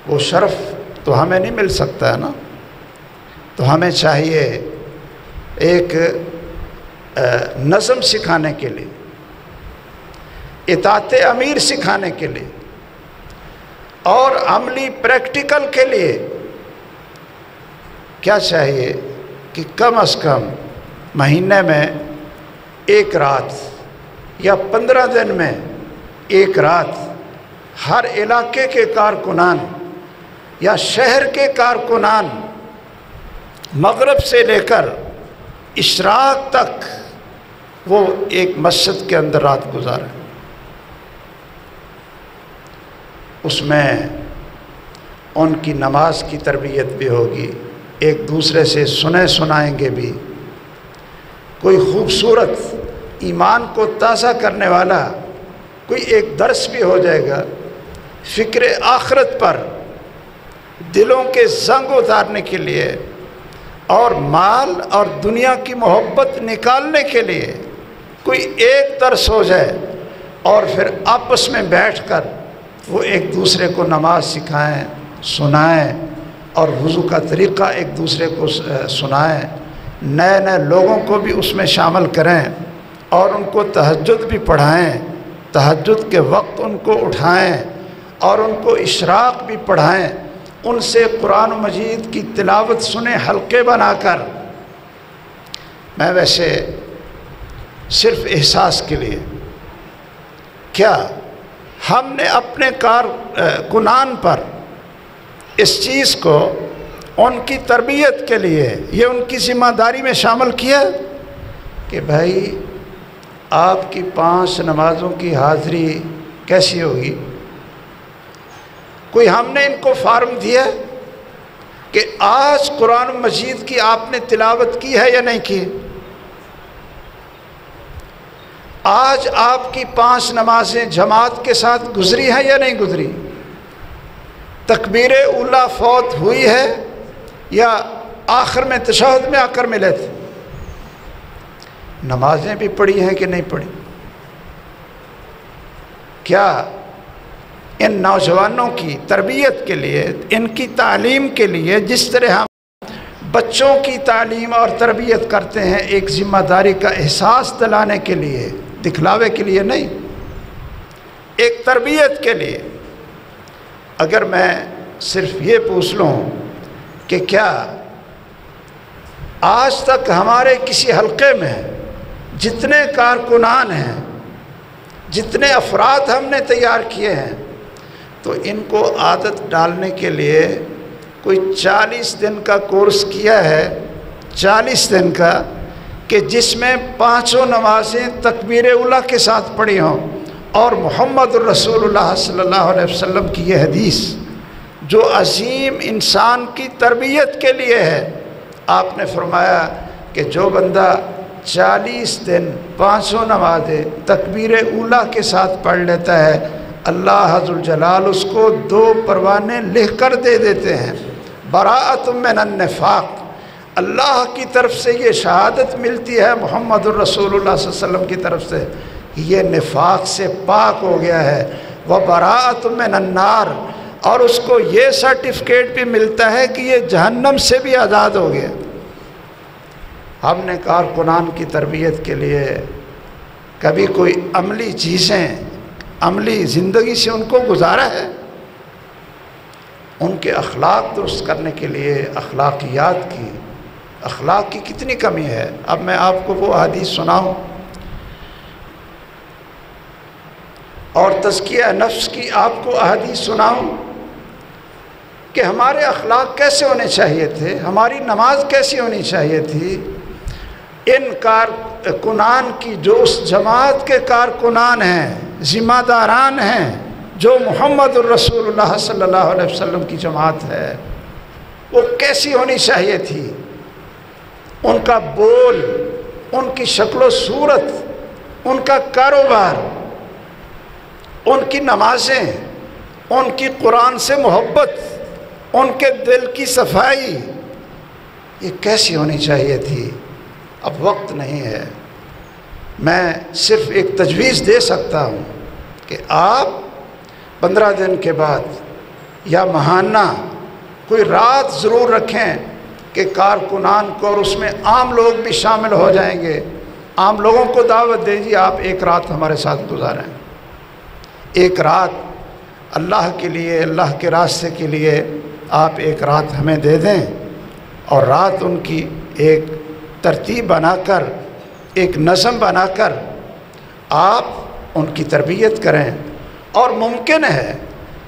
وہ شرف تو ہمیں نہیں مل سکتا ہے نا. تو ہمیں چاہیے ایک نظم سکھانے کے لیے، اطاعت امیر سکھانے کے لیے اور عملی پریکٹیکل کے لیے کیا چاہیے کہ کم از کم مہینے میں ایک رات یا 15 دن میں ایک رات ہر علاقے کے کارکنان یا شہر کے کارکنان مغرب سے لے کر اشراق تک وہ ایک مسجد کے اندر رات گزاریں. اس میں ان کی نماز کی تربیت بھی ہوگی، ایک دوسرے سے سنائیں گے بھی، کوئی خوبصورت ایمان کو تازہ کرنے والا کوئی ایک درس بھی ہو جائے گا. فکر آخرت پر دلوں کے زنگ اتارنے کے لیے اور مال اور دنیا کی محبت نکالنے کے لیے کوئی ایک درس ہو جائے، اور پھر آپس میں بیٹھ کر وہ ایک دوسرے کو نماز سکھائیں، سنائیں، اور وضو کا طریقہ ایک دوسرے کو سنائیں. نئے لوگوں کو بھی اس میں شامل کریں اور ان کو تہجد بھی پڑھائیں، تہجد کے وقت ان کو اٹھائیں اور ان کو اشراق بھی پڑھائیں. ان سے قرآن مجید کی تلاوت سنیں حلقے بنا کر. میں ویسے صرف احساس کے لیے، کیا ہم نے اپنے کارکنان پر اس چیز کو ان کی تربیت کے لیے یہ ان کی ذمہ داری میں شامل کیا کہ بھائی آپ کی 5 نمازوں کی حاضری کیسی ہوگی؟ کوئی ہم نے ان کو فارم دیا کہ آج قرآن مجید کی آپ نے تلاوت کی ہے یا نہیں کی؟ آج آپ کی 5 نمازیں جماعت کے ساتھ گزری ہیں یا نہیں گزری؟ تکبیر اولا فوت ہوئی ہے یا آخر میں تشہد میں آ کر ملے تھے؟ نمازیں بھی پڑھی ہیں کہ نہیں پڑھی؟ کیا ان نوجوانوں کی تربیت کے لیے، ان کی تعلیم کے لیے، جس طرح ہم بچوں کی تعلیم اور تربیت کرتے ہیں ایک ذمہ داری کا احساس دلانے کے لیے، دکھلاوے کے لیے نہیں، ایک تربیت کے لیے، اگر میں صرف یہ پوچھ لوں کہ کیا آج تک ہمارے کسی حلقے میں جتنے کارکنان ہیں، جتنے افراد ہم نے تیار کیے ہیں، تو ان کو عادت ڈالنے کے لیے کوئی 40 دن کا کورس کیا ہے، 40 دن کا، کہ جس میں 5 نمازیں تکبیر اولیٰ کے ساتھ پڑھی ہوں اور محمد الرسول اللہ صلی اللہ علیہ وسلم کی یہ حدیث جو عظیم انسان کی تربیت کے لیے ہے. آپ نے فرمایا کہ جو بندہ 40 دن 5 نمازیں تکبیر اولیٰ کے ساتھ پڑھ لیتا ہے، اللہ ذوالجلال اس کو 2 پروانے لکھ کر دے دیتے ہیں. براءۃ من النفاق، اللہ کی طرف سے یہ شہادت ملتی ہے محمد الرسول اللہ صلی اللہ علیہ وسلم کی طرف سے، یہ نفاق سے پاک ہو گیا ہے. وبراءۃ من النار، اور اس کو یہ سرٹیفکیٹ بھی ملتا ہے کہ یہ جہنم سے بھی آزاد ہو گیا. ہم نے کارکنان کی تربیت کے لیے کبھی کوئی عملی چیزیں، عملی زندگی سے ان کو گزارا ہے؟ ان کے اخلاق درست کرنے کے لیے اخلاق کی کتنی کمی ہے. اب میں آپ کو وہ حدیث سناؤں اور تزکیہ نفس کی آپ کو احادیث سناؤں کہ ہمارے اخلاق کیسے ہونے چاہیے تھے، ہماری نماز کیسی ہونی چاہیے تھی. ان کارکنان کی جو اس جماعت کے کارکنان ہیں، ذمہ داران ہیں، جو محمد الرسول اللہ صلی اللہ علیہ وسلم کی جماعت ہے، وہ کیسی ہونی چاہیے تھی. ان کا بول، ان کی شکل و صورت، ان کا کاروبار، ان کی نمازیں، ان کی قرآن سے محبت، ان کے دل کی صفائی، یہ کیسی ہونی چاہیے تھی. اب وقت نہیں ہے. میں صرف ایک تجویز دے سکتا ہوں کہ آپ 15 دن کے بعد یا ماہانہ کوئی رات ضرور رکھیں کہ کارکنان کو، اور اس میں عام لوگ بھی شامل ہو جائیں گے، عام لوگوں کو دعوت دیں جی آپ ایک رات ہمارے ساتھ گزاریں، ایک رات اللہ کے لیے، اللہ کے راستے کے لیے آپ ایک رات ہمیں دے دیں، اور رات ان کی ایک ترتیب بنا کر، ایک نظم بنا کر آپ ان کی تربیت کریں۔ اور ممکن ہے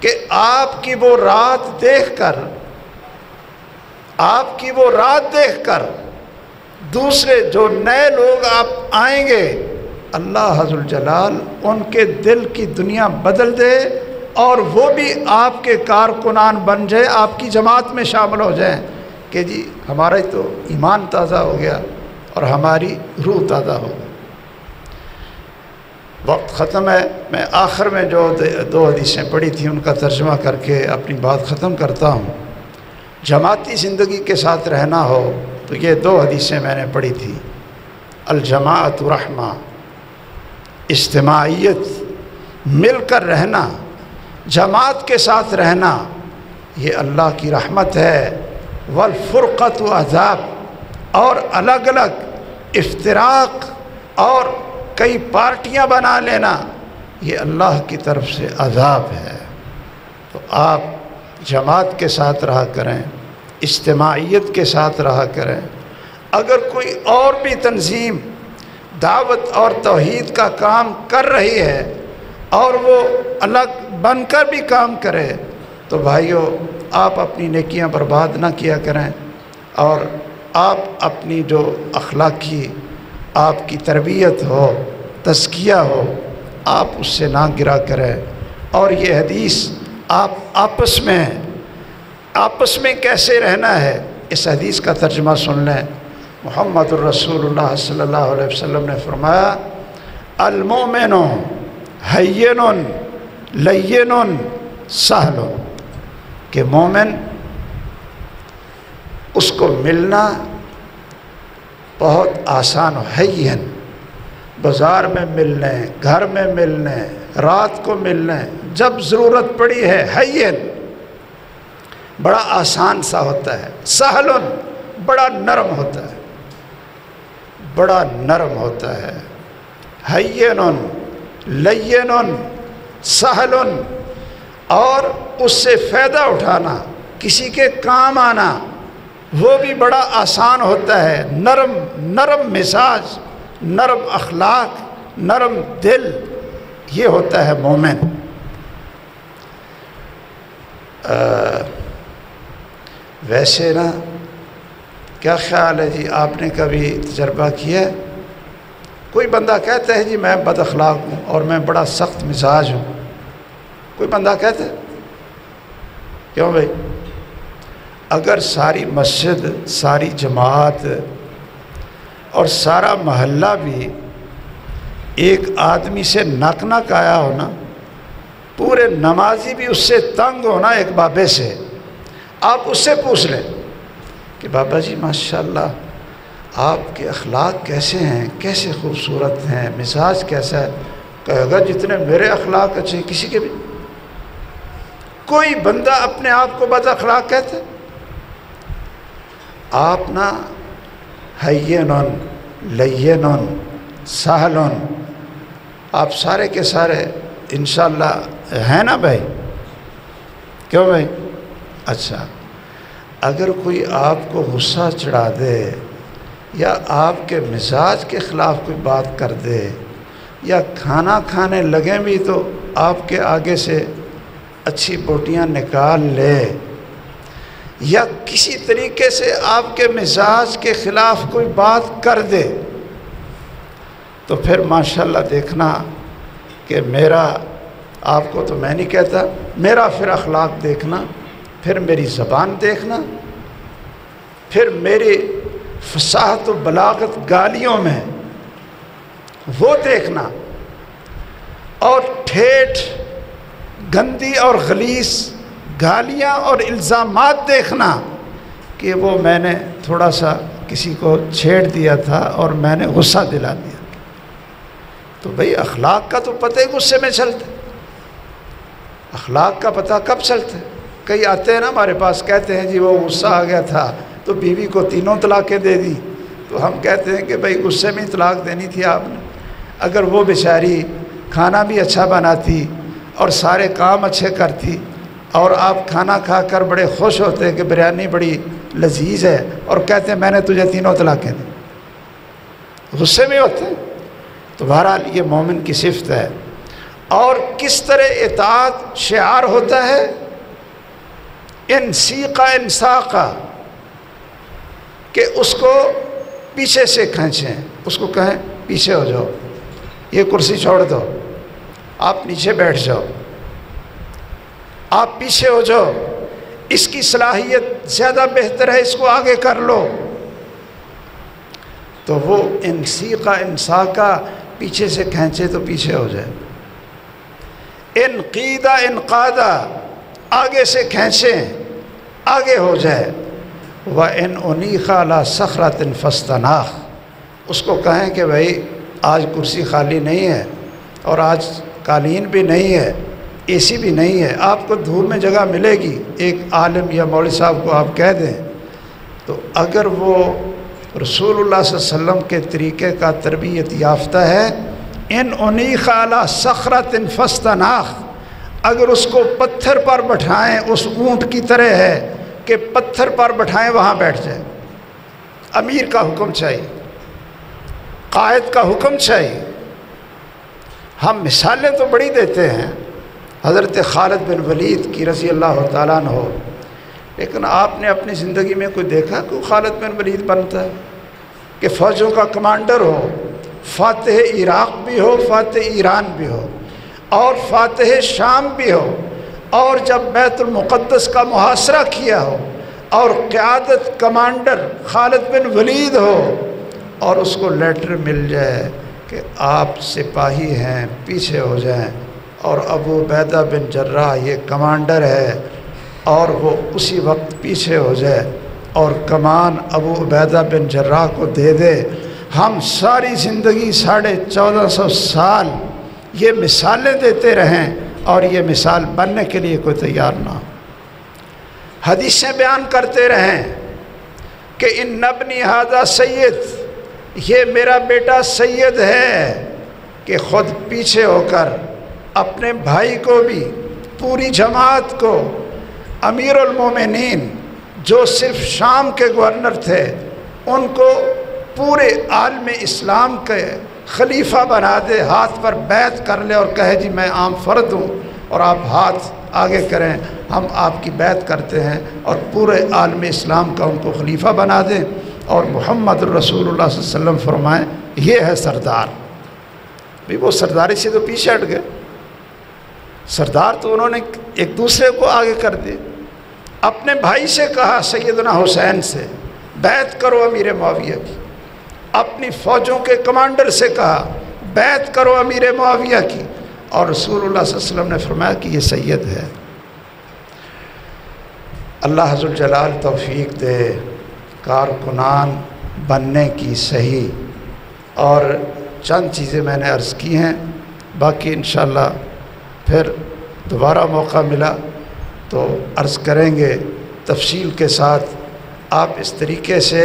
کہ آپ کی وہ رات دیکھ کر، آپ کی وہ رات دیکھ کر دوسرے جو نئے لوگ آپ آئیں گے، اللہ عز وجل ان کے دل کی دنیا بدل دے اور وہ بھی آپ کے کارکنان بن جائے، آپ کی جماعت میں شامل ہو جائیں کہ جی ہمارا تو ایمان تازہ ہو گیا اور ہماری روح تازہ ہو گئی۔ وقت ختم ہے، میں آخر میں جو 2 حدیثیں پڑھی تھیں ان کا ترجمہ کر کے اپنی بات ختم کرتا ہوں۔ جماعتی زندگی کے ساتھ رہنا ہو تو یہ 2 حدیثیں میں نے پڑھی تھی، الجماعت رحمہ، اجتماعیت، مل کر رہنا، جماعت کے ساتھ رہنا یہ اللہ کی رحمت ہے، والفرقۃ عذاب، اور الگ الگ افتراق اور کئی پارٹیاں بنا لینا یہ اللہ کی طرف سے عذاب ہے۔ تو آپ جماعت کے ساتھ رہا کریں، اجتماعیت کے ساتھ رہا کریں۔ اگر کوئی اور بھی تنظیم دعوت اور توحید کا کام کر رہی ہے اور وہ الگ بن کر بھی کام کرے تو بھائیو آپ اپنی نیکیاں برباد نہ کیا کریں، اور آپ اپنی جو اخلاقی آپ کی تربیت ہو، تزکیہ ہو، آپ اس سے نہ گرا کریں۔ اور یہ حدیث آپ آپس میں کیسے رہنا ہے اس حدیث کا ترجمہ سن لیں۔ محمد الرسول اللہ صلی اللہ علیہ وسلم نے فرمایا، المؤمن ہین لین سہل، کہ مومن اس کو ملنا بہت آسان ہو، ہین، بازار میں ملنے، گھر میں ملنے، رات کو ملنے، جب ضرورت پڑی ہے، ہین بڑا آسان سا ہوتا ہے، سہل بڑا نرم ہوتا ہے، بڑا نرم ہوتا ہے، ہین لین سہل، اور اس سے فائدہ اٹھانا، کسی کے کام آنا وہ بھی بڑا آسان ہوتا ہے، نرم مزاج، نرم اخلاق، نرم دل، یہ ہوتا ہے مومن۔ ویسے نا کیا خیال ہے جی، آپ نے کبھی تجربہ کیا ہے؟ کوئی بندہ کہتا ہے جی میں بد اخلاق ہوں اور میں بڑا سخت مزاج ہوں، کوئی بندہ کہتا ہے؟ کیوں بھائی؟ اگر ساری مسجد، ساری جماعت اور سارا محلہ بھی ایک آدمی سے نک نک آیا ہو نا، پورے نمازی بھی اس سے تنگ ہونا ایک بابے سے، آپ اس سے پوچھ لیں کہ بابا جی ماشاءاللہ آپ کے اخلاق کیسے ہیں، کیسے خوبصورت ہیں، مزاج کیسا ہے؟ کہے گا جتنے میرے اخلاق اچھے ہیں کسی کے بھی۔ کوئی بندہ اپنے آپ کو بد اخلاق کہتا ہے؟ آپ نا ہین لین سہل، آپ سارے کے سارے انشاءاللہ ہیں نا بھائی؟ کیوں بھائی؟ اچھا، اگر کوئی آپ کو غصہ چڑھا دے یا آپ کے مزاج کے خلاف کوئی بات کر دے یا کھانا کھانے لگیں بھی تو آپ کے آگے سے اچھی بوٹیاں نکال لے یا کسی طریقے سے آپ کے مزاج کے خلاف کوئی بات کر دے تو پھر ماشاءاللہ دیکھنا کہ میرا، آپ کو تو میں نہیں کہتا، میرا پھر اخلاق دیکھنا، پھر میری زبان دیکھنا، پھر میری فصاحت و بلاغت گالیوں میں وہ دیکھنا، اور ٹھیٹھ گندی اور غلیظ گالیاں اور الزامات دیکھنا کہ وہ میں نے تھوڑا سا کسی کو چھیڑ دیا تھا اور میں نے غصہ دلا دیا۔ تو بھئی اخلاق کا تو پتہ ہی غصے میں چلتا ہے، اخلاق کا پتہ کب چلتا ہے؟ کئی آتے ہیں نا ہمارے پاس، کہتے ہیں جی وہ غصہ آ گیا تھا تو بیوی کو 3 طلاقیں دے دی. تو ہم کہتے ہیں کہ بھائی غصے میں طلاق دینی تھی آپ نے. اگر وہ بیچاری کھانا بھی اچھا بناتی اور سارے کام اچھے کرتی اور آپ کھانا کھا کر بڑے خوش ہوتے کہ بریانی بڑی لذیذ ہے، اور کہتے ہیں میں نے تجھے 3 طلاقیں دی، غصے میں ہوتے ہیں. تو بہرحال یہ مومن کی صفت ہے. اور کس طرح اطاعت شعار ہوتا ہے، ان سیقا انساقا، کہ اس کو پیچھے سے کھینچیں، اس کو کہیں پیچھے ہو جاؤ، یہ کرسی چھوڑ دو، آپ نیچے بیٹھ جاؤ، آپ پیچھے ہو جاؤ، اس کی صلاحیت زیادہ بہتر ہے، اس کو آگے کر لو. تو وہ انسیقا انساقا، پیچھے سے کھینچے تو پیچھے ہو جائے. انقیدہ انقادہ، آگے سے کھینچیں آگے ہو جائے. وَإِنْ أُنِيخَ عَلَىٰ صَخْرَةٍ فَاسْتَنَاخَ، اس کو کہیں کہ بھائی آج کرسی خالی نہیں ہے اور آج قالین بھی نہیں ہے، اے سی بھی نہیں ہے، آپ کو دھوپ میں جگہ ملے گی. ایک عالم یا مولوی صاحب کو آپ کہہ دیں تو اگر وہ رسول اللہ صلی اللہ علیہ وسلم کے طریقے کا تربیت یافتہ ہے، ان انیخ علی صخرۃ فاستناخ، اگر اس کو پتھر پر بٹھائیں، اس اونٹ کی طرح ہے کہ پتھر پر بٹھائیں وہاں بیٹھ جائے. امیر کا حکم چاہیے، قائد کا حکم چاہیے. ہم مثالیں تو بڑی دیتے ہیں حضرت خالد بن ولید کی رضی اللہ تعالیٰ عنہ، لیکن آپ نے اپنی زندگی میں کوئی دیکھا کہ خالد بن ولید بنتا ہے کہ فوجوں کا کمانڈر ہو، فاتح عراق بھی ہو، فاتح ایران بھی ہو، اور فاتح شام بھی ہو، اور جب بیت المقدس کا محاصرہ کیا ہو اور قیادت کمانڈر خالد بن ولید ہو، اور اس کو لیٹر مل جائے کہ آپ سپاہی ہیں پیچھے ہو جائیں، اور ابو عبیدہ بن جراح یہ کمانڈر ہے اور وہ اسی وقت پیچھے ہو جائے اور کمان ابو عبیدہ بن جراح کو دے دے. ہم ساری زندگی 1450 سال یہ مثالیں دیتے رہیں اور یہ مثال بننے کے لیے کوئی تیار نہ ہو. حدیثیں بیان کرتے رہیں کہ ان ابنی ھذا سید، یہ میرا بیٹا سید ہے، کہ خود پیچھے ہو کر اپنے بھائی کو بھی، پوری جماعت کو، امیر المومنین جو صرف شام کے گورنر تھے ان کو پورے عالم اسلام کے خلیفہ بنا دے، ہاتھ پر بیعت کر لے اور کہے جی میں عام فرد ہوں اور آپ ہاتھ آگے کریں، ہم آپ کی بیعت کرتے ہیں، اور پورے عالم اسلام کا ان کو خلیفہ بنا دیں. اور محمد رسول اللہ صلی اللہ علیہ وسلم فرمائیں یہ ہے سردار. بھی وہ سرداری سے تو پیچھے ہٹ گئے، سردار تو انہوں نے ایک دوسرے کو آگے کر دیا. اپنے بھائی سے کہا سیدنا حسین سے بیعت کرو امیر معاویہ کی، اپنی فوجوں کے کمانڈر سے کہا بیعت کرو امیر معاویہ کی، اور رسول اللہ صلی اللہ علیہ وسلم نے فرمایا کہ یہ سید ہے. اللہ عز و جلال توفیق دے کارکنان بننے کی صحیح. اور چند چیزیں میں نے عرض کی ہیں، باقی انشاءاللہ پھر دوبارہ موقع ملا تو عرض کریں گے تفصیل کے ساتھ. آپ اس طریقے سے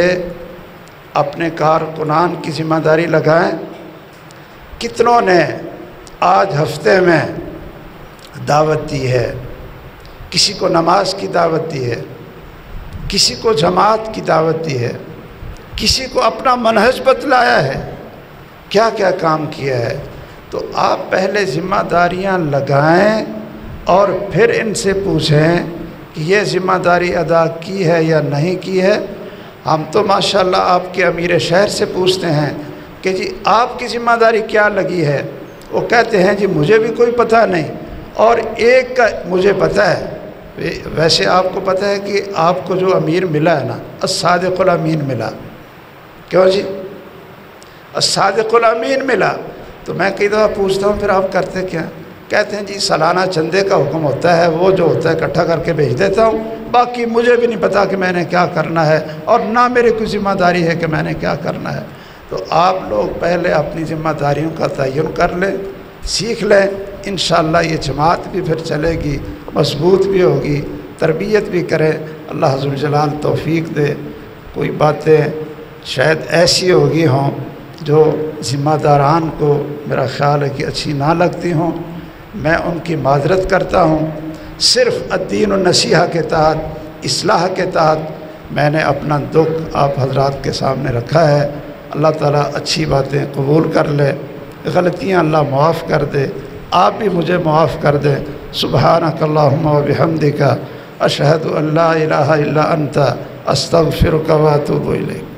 اپنے کارکنان کی ذمہ داری لگائیں. کتنوں نے آج ہفتے میں دعوت دی ہے، کسی کو نماز کی دعوت دی ہے، کسی کو جماعت کی دعوت دی ہے، کسی کو اپنا منہج بتلایا ہے، کیا کیا کام کیا ہے. تو آپ پہلے ذمہ داریاں لگائیں اور پھر ان سے پوچھیں کہ یہ ذمہ داری ادا کی ہے یا نہیں کی ہے. ہم تو ماشاءاللہ آپ کے امیر شہر سے پوچھتے ہیں کہ جی آپ کی ذمہ داری کیا لگی ہے، وہ کہتے ہیں جی مجھے بھی کوئی پتہ نہیں، اور ایک کا مجھے پتہ ہے. ویسے آپ کو پتہ ہے کہ آپ کو جو امیر ملا ہے نا، الصادق الامین ملا. کیوں جی؟ الصادق الامین ملا. تو میں کئی دفعہ پوچھتا ہوں پھر آپ کرتے کیا؟ کہتے ہیں جی سالانہ چندے کا حکم ہوتا ہے، وہ جو ہوتا ہے اکٹھا کر کے بھیج دیتا ہوں، باقی مجھے بھی نہیں پتا کہ میں نے کیا کرنا ہے، اور نہ میرے کوئی ذمہ داری ہے کہ میں نے کیا کرنا ہے. تو آپ لوگ پہلے اپنی ذمہ داریوں کا تعین کر لیں، سیکھ لیں. انشاءاللہ یہ جماعت بھی پھر چلے گی، مضبوط بھی ہوگی، تربیت بھی کریں، اللہ ذو الجلال توفیق دے۔ کوئی باتیں شاید ایسی ہوگی ہوں جو ذمہ داران کو میرا خیال ہے کہ اچھی نہ لگتی ہوں، میں ان کی معذرت کرتا ہوں۔ صرف الدین النصیحہ کے تحت، اصلاح کے تحت میں نے اپنا دکھ آپ حضرات کے سامنے رکھا ہے۔ اللہ تعالیٰ اچھی باتیں قبول کر لے، غلطیاں اللہ معاف کر دے، آپ بھی مجھے معاف کر دیں۔ سبحانک اللہم و بحمدک، اشہد ان لا الہ الا انت، استغفرک و اتوب الیک۔